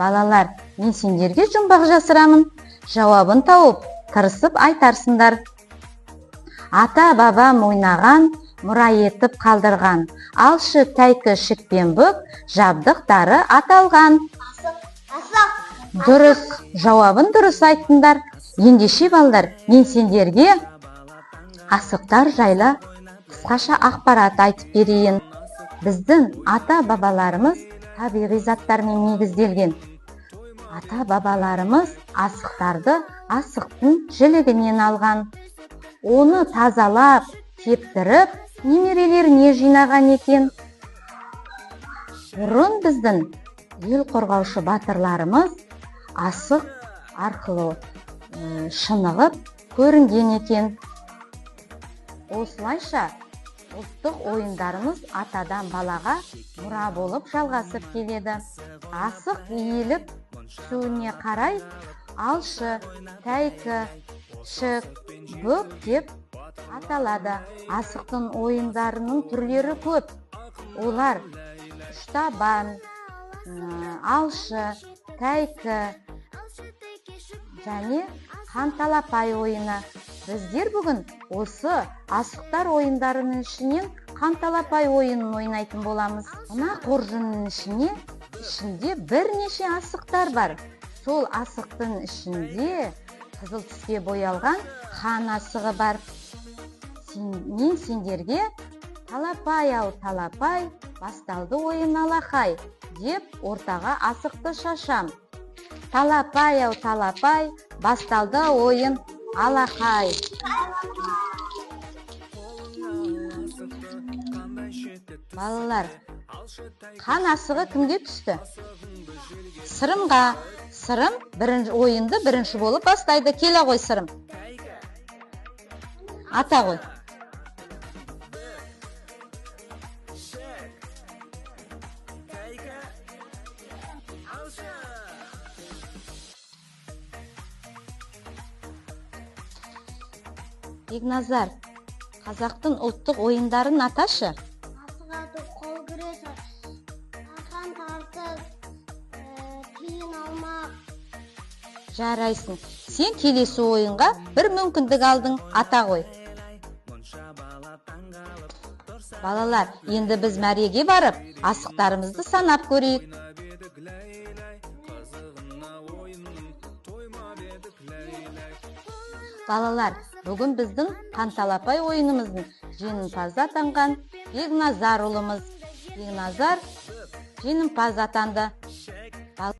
Балалар, мен сендерге жұмбақ жасырамын. Жауабын тауып, тырысып айтарсыңдар. Ата-бабам ойнаған, мұра етіп қалдырған. Алшы тәйкі шікпен бүк, жабдықтары аталған. Дұрыс, жауабын дұрыс айттыңдар. Ендеше балалар, мен сендерге асықтар жайлы қысқаша ақпарат айтып берейін. Біздің ата-бабаларымыз табиғи заттармен негізделген. Ата-бабаларымыз асықтарды асықтың жілігінен алған. Оны тазалап, кептіріп, немерелеріне жинаған екен. Бұрын біздің ел қорғаушы батырларымыз асық арқылы шынығып көрінген екен. Осылайша ұлттық ойындарымыз атадан балаға мұра болып жалғасып келеді. Асық иіліп түсуіне қарай алшы, тәйкі, шік, бүк деп аталады. Асықтың ойындарының түрлері көп. Олар үштабан, алшы, тәйкі және қанталапай ойыны. Біздер бүгін осы асықтар ойындарының ішінен қанталапай ойынын ойнайтын боламыз. Мына қоржынның ішінде бірнеше асықтар бар. Сол асықтың ішінде қызыл түске боялған хан асығы бар. Мен сендерге талапай-ау талапай, басталды ойын алақай деп ортаға асықты шашам. Талапай-ау талапай, басталды ойын алақай. Балалар, қан асығы кімге түсті? Сырымға. Сырым ойынды бірінші болып бастайды. Келе ғой сырым. Ата ғой. Бекназар, қазақтың ұлттық ойындарын аташы. Асық атып, қол күрес, қан тартып, тиын алмақ. Жарайсың. Сен келесі ойынға бір мүмкіндік алдың, ата ғой. Балалар, енді біз мәреге барып, асықтарымызды санап көрейік. Балалар, бүгін біздің қанталапай ойынымыздың жеңімпазы атанған Бекназар ұлымыз. Бекназар жеңімпаз атанды.